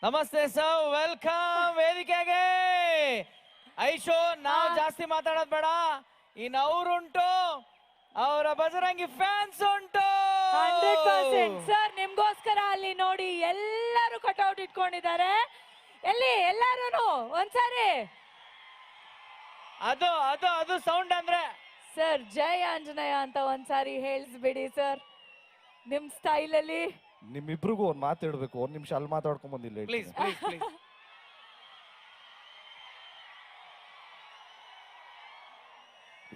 ನಮಸ್ತೆ sir, welcome ವೇದಿಕೆಗೆ. ಐಶೋ, ನಾವು ಜಾಸ್ತಿ ಮಾತಾಡೋದ್ ಬೇಡ. ಇನ್ನು ಅವ್ರುಂಟು, ಅವರ ಬಜರಂಗಿ ಫ್ಯಾನ್ಸ್ ಉಂಟು. 100% ಸರ್, ನಿಮ್ಗೋಸ್ಕರ ಅಲ್ಲಿ ನೋಡಿ ಎಲ್ಲರೂ ಕಟ್ಔಟ್ ಇಟ್ಕೊಂಡಿದ್ದಾರೆ. ಎಲ್ಲಿ ಎಲ್ಲಾರು ಒಂದ್ಸಾರಿ ಅದು ಅದು ಅದು ಸೌಂಡ್ ಅಂದ್ರೆ ಸರ್ ಜೈ ಆಂಜನೇಯ ಅಂತ ಒಂದ್ಸಾರಿ ಹೇಳಿಸ್ಬಿಡಿ ಸರ್, ನಿಮ್ ಸ್ಟೈಲ್ ಅಲ್ಲಿ. ನಿಮ್ಮಿಬ್ರಿಗೂ ಒಂದ್ ಮಾತಾಡ್ಬೇಕು. ಒಂದ್ ನಿಮಿಷ ಅಲ್ಲಿ ಮಾತಾಡ್ಕೊಂಡ್ ಬಂದಿಲ್ಲ. Please please please.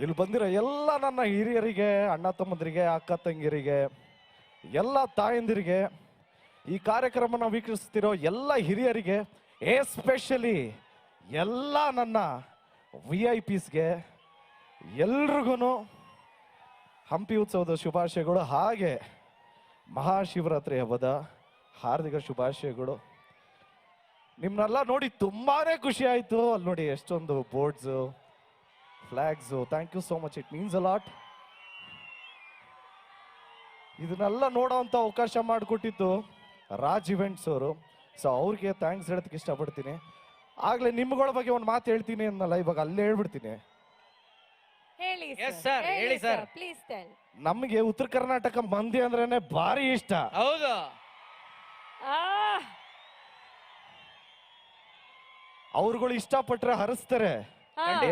ಇಲ್ಲಿ ಬಂದಿರೋ ಎಲ್ಲ ನನ್ನ ಹಿರಿಯರಿಗೆ, ಅಣ್ಣ ತಮ್ಮಂದಿರಿಗೆ, ಅಕ್ಕ ತಂಗಿಯರಿಗೆ, ಎಲ್ಲ ತಾಯಂದಿರಿಗೆ, ಈ ಕಾರ್ಯಕ್ರಮನ ವೀಕ್ಷಿಸ್ತಿರೋ ಎಲ್ಲ ಹಿರಿಯರಿಗೆ, ಎಸ್ಪೆಷಲಿ ಎಲ್ಲ ನನ್ನ VIP-ಸ್ಗೆ ಎಲ್ರಿಗೂ ಹಂಪಿ ಉತ್ಸವದ ಶುಭಾಶಯಗಳು. ಹಾಗೆ ಮಹಾಶಿವರಾತ್ರಿ ಹಬ್ಬದ ಹಾರ್ದಿಕ ಶುಭಾಶಯಗಳು. ನಿಮ್ಮನ್ನೆಲ್ಲ ನೋಡಿ ತುಂಬಾನೇ ಖುಷಿ ಆಯ್ತು. ಅಲ್ಲಿ ನೋಡಿ ಎಷ್ಟೊಂದು boards, flags. Thank you so much, it means a lot. ಇದನ್ನೆಲ್ಲ ನೋಡೋವಂಥ ಅವಕಾಶ ಮಾಡಿಕೊಟ್ಟಿತ್ತು ರಾಜ್ ಇವೆಂಟ್ಸ್ ಅವರು. ಸೊ ಅವ್ರಿಗೆ ಥ್ಯಾಂಕ್ಸ್ ಹೇಳೋದಕ್ಕೆ ಇಷ್ಟಪಡ್ತೀನಿ. ಆಗ್ಲೇ ನಿಮ್ಗಳ ಬಗ್ಗೆ ಒಂದು ಮಾತು ಹೇಳ್ತೀನಿ ಅನ್ನಲ್ಲ, ಇವಾಗ ಅಲ್ಲೇ ಹೇಳ್ಬಿಡ್ತೀನಿ. ಹೇಳಿ Yes, sir. ಹೇಳಿ sir. Please tell. ನಮಗೆ ಉತ್ತರ ಕರ್ನಾಟಕ ಮಂದಿ ಅಂದ್ರೇನೆ ಭಾರಿ ಇಷ್ಟ. ಹೌದು. ಅವ್ರುಗಳು ಇಷ್ಟಪಟ್ರೆ ಹರಿಸ್ತಾರೆ,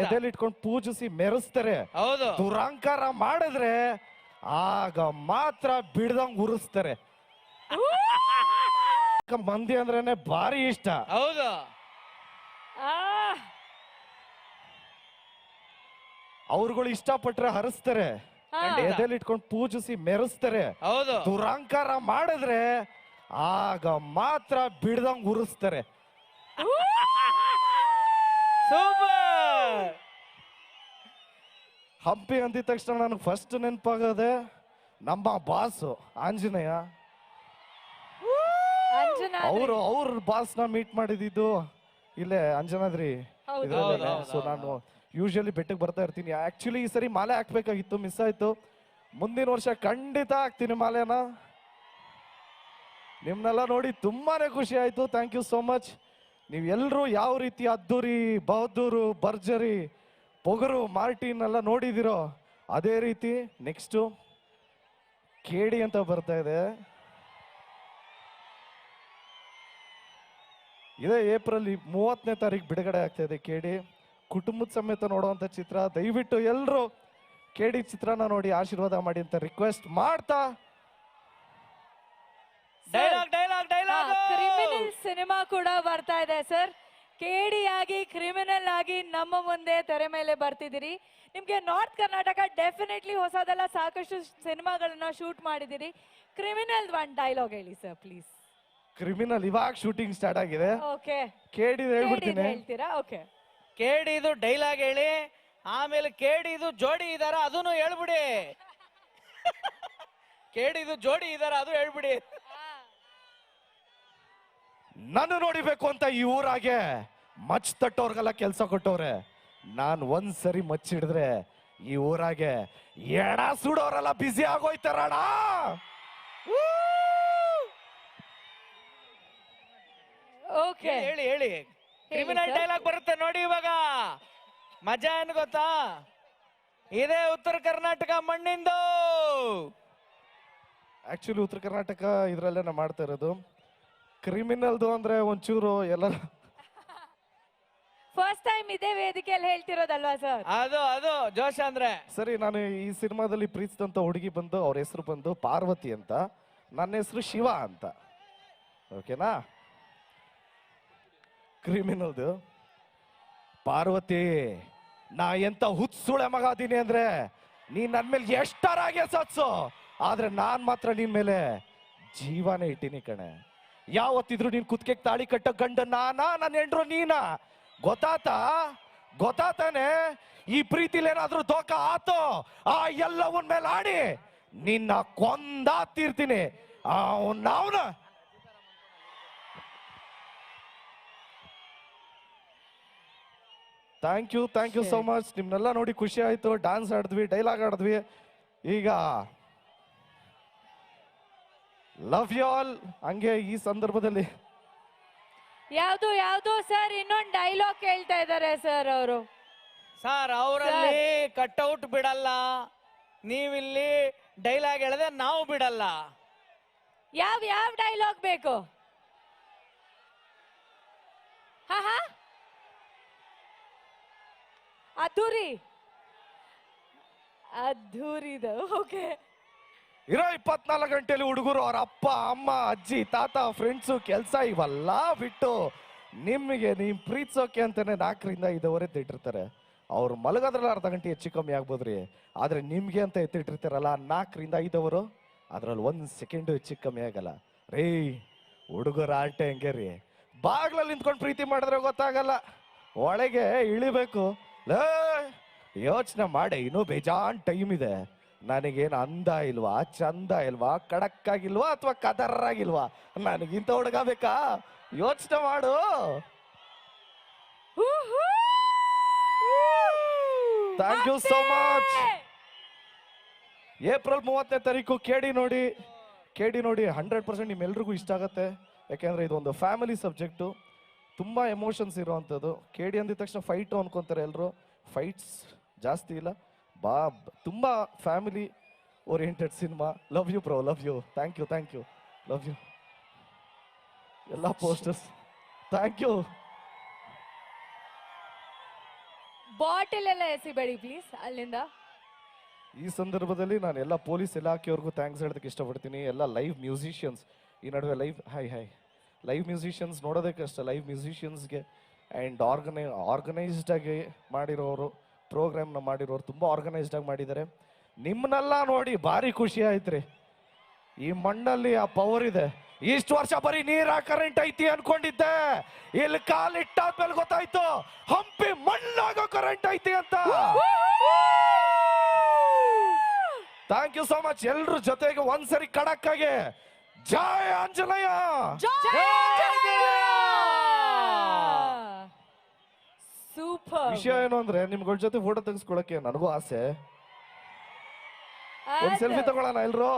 ಎದೆಲ್ಲಿ ಇಟ್ಕೊಂಡು ಪೂಜಿಸಿ ಮೆರೆಸ್ತಾರೆ. ಹೌದು. ದುರಂಕಾರ ಮಾಡಿದ್ರೆ ಆಗ ಮಾತ್ರ ಬಿಡ್ದಂಗ್ ಉರಿಸ್ತಾರೆ. ಮಂದಿ ಅಂದ್ರೇನೆ ಭಾರಿ ಇಷ್ಟ. ಹೌದು. ಅವ್ರುಗಳು ಇಷ್ಟಪಟ್ರೆ ಹರಿಸ್ತಾರೆ, ಎದೆಲ್ಲಿ ಇಟ್ಕೊಂಡು ಪೂಜಿಸಿ ಮೆರೆಸ್ತಾರೆ. ಹೌದು. ದುರಂಕಾರ ಮಾಡಿದ್ರೆ ಆಗ ಮಾತ್ರ ಬಿಡ್ದಂಗ್ ಉರಿಸ್ತಾರೆ. ಸೂಪರ್. ಹಂಪಿ ಅಂದಿದ ತಕ್ಷಣ ನನಗೆ ಫಸ್ಟ್ ನೆನಪಾಗದೆ ನಮ್ಮ ಬಾಸು ಆಂಜನೇಯ. ಅವ್ರ ಬಾಸ್ನ ಮೀಟ್ ಮಾಡಿದ್ದು ಇಲ್ಲೇ ಅಂಜನಾದ್ರಿ ಇದ್ರಲ್ಲೇನೆ. ಸೊ ನಾನು ಯೂಶಲಿ ಬೆಟ್ಟಕ್ಕೆ ಬರ್ತಾ ಇರ್ತೀನಿ. ಆಕ್ಚುಲಿ ಈ ಸರಿ ಮಾಲೆ ಹಾಕ್ಬೇಕಾಗಿತ್ತು, ಮಿಸ್ ಆಯ್ತು. ಮುಂದಿನ ವರ್ಷ ಖಂಡಿತ ಹಾಕ್ತೀನಿ ಮಾಲೆನ. ನಿಮ್ನೆಲ್ಲ ನೋಡಿ ತುಂಬಾನೇ ಖುಷಿ ಆಯ್ತು. Thank you so much. ನೀವೆಲ್ಲರೂ ಯಾವ ರೀತಿ ಅದ್ದೂರಿ, ಬಹದ್ದೂರು, ಭರ್ಜರಿ, ಪೊಗರು, ಮಾರ್ಟಿನ್ ಎಲ್ಲ ನೋಡಿದಿರೋ ಅದೇ ರೀತಿ ನೆಕ್ಸ್ಟು KD ಅಂತ ಬರ್ತಾ ಇದೆ. ಇದೇ ಏಪ್ರಿಲ್ 30ನೇ ತಾರೀಕು ಬಿಡುಗಡೆ ಆಗ್ತಾ ಇದೆ KD. ಕುಟುಂಬದ ಸಮೇತ ನೋಡುವಂತ ಚಿತ್ರ. ದಯವಿಟ್ಟು ಎಲ್ಲರೂ KD ಚಿತ್ರನ ನೋಡಿ ಆಶೀರ್ವಾದ ಮಾಡಿ ಅಂತ ರಿಕ್ವೆಸ್ಟ್ ಮಾಡ್ತಾ, dialogue dialogue dialogue. Criminal cinema ಕೂಡ ಬರ್ತಾ ಇದೆ ಸರ್. KD ಆಗಿ ಕ್ರಿಮಿನಲ್ ಆಗಿ ನಮ್ಮ ಮುಂದೆ ತೆರೆ ಮೇಲೆ ಬರ್ತಿದ್ದೀರಿ. ನಿಮ್ಗೆ ನಾರ್ತ್ ಕರ್ನಾಟಕ ಡೆಫಿನೆಟ್ಲಿ ಹೊಸದೆಲ್ಲ ಸಾಕಷ್ಟು ಸಿನಿಮಾಗಳನ್ನ ಶೂಟ್ ಮಾಡಿದಿರಿ. ಕ್ರಿಮಿನಲ್ ಒನ್ ಡೈಲಾಗ್ ಹೇಳಿ ಸರ್ ಪ್ಲೀಸ್. ಕ್ರಿಮಿನಲ್ ಇವಾಗ ಶೂಟಿಂಗ್ ಸ್ಟಾರ್ಟ್ ಆಗಿದೆ. ಓಕೆ, KD ಹೇಳ್ಬಿಡ್ತೀನಿ. ಹೇಳ್ತೀರಾ? ಓಕೆ. KD ಇದು ಡೈಲಾಗ್ ಹೇಳಿ, ಆಮೇಲೆ KD ಇದು ಜೋಡಿ ಇದಾರ ಅದನ್ನು ಹೇಳ್ಬಿಡಿ. KD ಇದು ಜೋಡಿ ಇದಾರ ಅದು ಹೇಳ್ಬಿಡಿ. ನಾನು ನೋಡಿಬೇಕು ಅಂತ ಈ ಊರಾಗೆ ಮಚ್ ತಟ್ಟೋರ್ಗೆಲ್ಲ ಕೆಲಸ ಕೊಟ್ಟವ್ರೆ. ನಾನು ಒಂದ್ಸರಿ ಮಚ್ಚಿಡಿದ್ರೆ ಈ ಊರಾಗೆ ಎಣ ಸುಡೋರೆಲ್ಲ ಬ್ಯುಸಿ ಆಗೋಯ್ತಾರಣ. ಓಕೆ, ಹೇಳಿ ಹೇಳಿ. ಕ್ರಿಮಿನಲ್ ಡೈಲಾಗ್ ಬರುತ್ತೆ ನೋಡಿ ಇವಾಗ. ಮಜಾ ಏನ್ ಗೊತ್ತಾ, ಇದೇ ಉತ್ತರ ಕರ್ನಾಟಕ ಮಣ್ಣಿಂದು. ಆಕ್ಚುಲಿ ಉತ್ತರ ಕರ್ನಾಟಕ ಇದ್ರಲ್ಲೇ ನಾ ಮಾಡ್ತಾ ಇರೋದು. ಕ್ರಿಮಿನಲ್ದು ಅಂದ್ರೆ ಒಂಚೂರು ಎಲ್ಲ ಫಸ್ಟ್ ಟೈಮ್ ಇದೇ ವೇದಿಕೆಯಲ್ಲಿ ಹೇಳ್ತಿರೋದಲ್ವಾ ಸರ್? ಅದು ಅದು ಜೋಶ್ ಅಂದ್ರೆ. ಸರಿ, ನಾನು ಈ ಸಿನಿಮಾದಲ್ಲಿ ಪ್ರೀತಿಸಿದಂತ ಹುಡುಗಿ ಬಂದು ಅವ್ರ ಹೆಸರು ಬಂದು ಪಾರ್ವತಿ ಅಂತ, ನನ್ನ ಹೆಸರು ಶಿವ ಅಂತ. ಓಕೆನಾ? ಕ್ರಿಮಿನಲ್ದು ಪಾರ್ವತಿ, ನಾ ಎಂತ ಹುಚ್ಚುಳೆ ಮಗ ಅದೀನಿ ಅಂದ್ರೆ ನೀನ್ ನನ್ ಮೇಲೆ ಎಷ್ಟರಾಗೆ ಸತ್ಸು, ಆದ್ರೆ ನಾನ್ ಮಾತ್ರ ನಿನ್ ಮೇಲೆ ಜೀವನೇ ಇಟ್ಟಿನಿ ಕಣೆ. ಯಾವತ್ತಿದ್ರು ನೀನ್ ಕುತ್ಕೆಗೆ ತಾಳಿ ಕಟ್ಟೋ ಗಂಡ ನಾನಾ, ನನ್ನ ಹೆಂಡ್ರು ನೀನಾ? ಗೊತ್ತಾತಾನೆ? ಈ ಪ್ರೀತಿಲಿ ಏನಾದ್ರೂ ದೋಖ ಆತೋ ಆ ಎಲ್ಲವನ್ ಮೇಲೆ ಆಡಿ ನಿನ್ನ ಕೊಂದಾತೀರ್ತೀನಿ. ಅವನ ಥ್ಯಾಂಕ್ ಯು ಸೋ ಮಚ್. ನಿಮ್ನೆಲ್ಲ ನೋಡಿ ಖುಷಿ ಆಯ್ತು. ಡ್ಯಾನ್ಸ್ ಆಡಿದ್ವಿ, ಡೈಲಾಗ್ ಆಡಿದ್ವಿ. ಈಗ ಲವ್ ಯು ಆಲ್. ಹಂಗೆ ಈ ಸಂದರ್ಭದಲ್ಲಿ ಯಾವ್ದು ಸರ್ ಇನ್ನೊಂದು ಡೈಲಾಗ್ ಕೇಳ್ತಾ ಇದ್ದಾರೆ ಸರ್ ಅವರು. ಸರ್ ಅವರಲ್ಲಿ ಕಟ್ಔಟ್ ಬಿಡಲ್ಲ, ನೀವಿಲ್ಲಿ ಡೈಲಾಗ್ ಹೇಳಿದ್ರೆ ನಾವು ಬಿಡಲ್ಲ. ಯಾವ ಡೈಲಾಗ್ ಬೇಕು? ಹಾ ಅದ್ದೂರಿದ ಓಕೆ. ಇರೋ 24 ಗಂಟೆಲಿ ಹುಡುಗರು ಅವ್ರ ಅಪ್ಪ ಅಮ್ಮ ಅಜ್ಜಿ ತಾತ ಫ್ರೆಂಡ್ಸು ಕೆಲಸ ಇವೆಲ್ಲ ಬಿಟ್ಟು ನಿಮಗೆ ನೀವು ಪ್ರೀತಿಸೋಕೆ ಅಂತಾನೆ 4ರಿಂದ 5ವರೆ ಎತ್ತಿಟ್ಟಿರ್ತಾರೆ. ಅವ್ರು ಮಲಗೋದ್ರಲ್ಲಿ ಅರ್ಧ ಗಂಟೆ ಹೆಚ್ಚು ಕಮ್ಮಿ ಆಗ್ಬೋದ್ರಿ, ಆದ್ರೆ ನಿಮ್ಗೆ ಅಂತ ಎತ್ತಿಟ್ಟಿರ್ತಾರಲ್ಲ 4ರಿಂದ 5 ಅದ್ರಲ್ಲಿ 1 ಸೆಕೆಂಡು ಹೆಚ್ಚು ಕಮ್ಮಿ ಆಗಲ್ಲ ರೀ. ಹುಡುಗರ ಆಟೆ ಹೆಂಗೆ ರೀ, ಬಾಗ್ಲಲ್ಲಿ ನಿಂತ್ಕೊಂಡು ಪ್ರೀತಿ ಮಾಡಿದ್ರೆ ಗೊತ್ತಾಗಲ್ಲ, ಒಳಗೆ ಇಳಿಬೇಕು. ಯೋಚನೆ ಮಾಡಿ, ಇನ್ನೂ ಬೇಜಾನ್ ಟೈಮ್ ಇದೆ. ನನಗೇನು ಅಂದ ಇಲ್ವಾ, ಚಂದ ಇಲ್ವಾ, ಖಡಕ್ ಆಗಿಲ್ವಾ ಅಥವಾ ಕದರ್ರಾಗಿಲ್ವಾ, ನನಗಿಂತ ಹುಡುಗ ಬೇಕಾ? ಯೋಚನೆ ಮಾಡು. Thank you so much. April 30ನೇ ತಾರೀಕು ಕೇಡಿ ನೋಡಿ 100% ನಿಮ್ಮೆಲ್ರಿಗೂ ಇಷ್ಟ ಆಗತ್ತೆ. ಯಾಕೆಂದ್ರೆ ಇದೊಂದು ಫ್ಯಾಮಿಲಿ ಸಬ್ಜೆಕ್ಟು, ತುಂಬಾ ಎಮೋಷನ್ಸ್ ಇರುವಂಥದ್ದು. ಕೇಡಿ ಅಂದಿದ ತಕ್ಷಣ ಫೈಟು ಅನ್ಕೊಂತಾರೆ ಎಲ್ಲರೂ, ಫೈಟ್ಸ್ ಜಾಸ್ತಿ ಇಲ್ಲ, ತುಂಬಾ family oriented cinema. Love you bro, love you, thank you, love you ಎಲ್ಲ ಪೋಸ್ಟರ್ಸ್, ಥ್ಯಾಂಕ್ ಯು. ಬಾಟಲ್ ಎಲ್ಲ ಎಸಿಬೇಡಿ ಪ್ಲೀಸ್ ಅಲ್ಲಿಂದ. ಈ ಸಂದರ್ಭದಲ್ಲಿ ನಾನು ಎಲ್ಲ ಪೊಲೀಸ್ ಇಲಾಖೆಯವ್ರಿಗೂ ಥ್ಯಾಂಕ್ಸ್ ಹೇಳೋದಕ್ಕೆ ಇಷ್ಟಪಡ್ತೀನಿ. ಎಲ್ಲ ಲೈವ್ ಮ್ಯೂಸಿಷಿಯನ್ಸ್, ಈ ನಡುವೆ ಲೈವ್ ಮ್ಯೂಸಿಷಿಯನ್ಸ್ ನೋಡೋದಕ್ಕೆ ಅಷ್ಟೇ, ಲೈವ್ ಮ್ಯೂಸಿಷಿಯನ್ಸ್ಗೆ ಆ್ಯಂಡ್ ಆರ್ಗನೈಸ್ಡ್ ಆಗಿ ಮಾಡಿರೋರು, ಪ್ರೋಗ್ರಾಮ್ನ ಮಾಡಿರೋರು ತುಂಬ ಆರ್ಗನೈಸ್ಡ್ ಆಗಿ ಮಾಡಿದ್ದಾರೆ. ನಿಮ್ಮನ್ನೆಲ್ಲ ನೋಡಿ ಭಾರಿ ಖುಷಿ ಆಯ್ತ್ರಿ. ಈ ಮಣ್ಣಲ್ಲಿ ಆ ಪವರ್ ಇದೆ. ಇಷ್ಟು ವರ್ಷ ಬರೀ ನೀರ ಕರೆಂಟ್ ಐತಿ ಅನ್ಕೊಂಡಿದ್ದೆ, ಇಲ್ಲಿ ಕಾಲಿಟ್ಟಾದ್ಮೇಲೆ ಗೊತ್ತಾಯ್ತು ಹಂಪಿ ಮಣ್ಣಾಗೋ ಕರೆಂಟ್ ಐತಿ ಅಂತ. Thank you so much. ಎಲ್ರ ಜೊತೆಗೆ ಒಂದ್ಸರಿ ಖಡಕ್ ಆಗಿ ಜೈ ಆಂಜನೇಯ. ಸೂಪರ್. ವಿಷಯ ಏನು ಅಂದ್ರೆ ನಿಮ್ಗಳ ಜೊತೆ ಫೋಟೋ ತೆಗೆಸ್ಕೊಳಕ್ಕೆ ನನಗೂ ಆಸೆ. ಒಂದ್ ಸೆಲ್ಫಿ ತಗೊಳ್ಳೋಣ ಎಲ್ರು?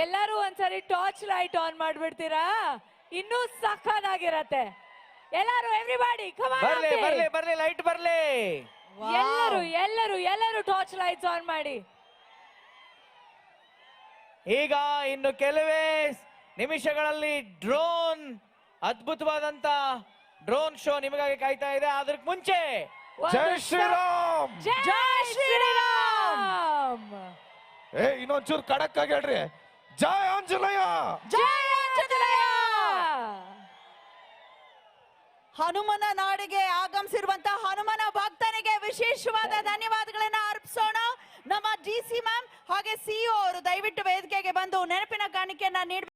ಎಲ್ಲರೂ ಒಂದ್ಸರಿ ಟಾರ್ಚ್ ಲೈಟ್ ಆನ್ ಮಾಡ್ಬಿಡ್ತೀರಾ? ಇನ್ನೂ ಸಖತ್ತಾಗಿರತ್ತೆ. ಎಲ್ಲರೂ ಎವ್ರಿಬಾಡಿ ಕಮ್ ಆನ್. ಬರ್ಲಿ ಲೈಟ್ ಬರ್ಲಿ. ಎಲ್ಲರೂ ಟಾರ್ಚ್ ಲೈಟ್ಸ್ ಆನ್ ಮಾಡಿ. ಈಗ ಇನ್ನು ಕೆಲವೇ ನಿಮಿಷಗಳಲ್ಲಿ ಅದ್ಭುತವಾದಂತ ಡ್ರೋನ್ ಶೋ ನಿಮಗಾಗಿ ಕಾಯ್ತಾ ಇದೆ. ಅದಕ್ಕೆ ಮುಂಚೆ ಜೈ ಶ್ರೀರಾಮ್. ಜೈ ಶ್ರೀರಾಮ್. ಇನ್ನೊಂಚೂರು ಖಡಕ್ ಆಗಿ ಹೇಳ್ರಿ, ಜೈ ಆಂಜನೇಯ. ಜೈ ಆಂಜನೇಯ. ಹನುಮನ ನಾಡಿಗೆ ಆಗಮಿಸಿರುವಂತಹ ಹನುಮನ ಭಕ್ತನಿಗೆ ವಿಶೇಷವಾದ ಧನ್ಯವಾದಗಳನ್ನ ಅರ್ಪಿಸೋಣ. ನಮ್ಮ DC ಮ್ಯಾಮ್ ಹಾಗೆ CEO ಅವರು ದಯವಿಟ್ಟು ವೇದಿಕೆಗೆ ಬಂದು ನೆನಪಿನ ಕಾಣಿಕೆಯನ್ನ ನೀಡಬೇಕು.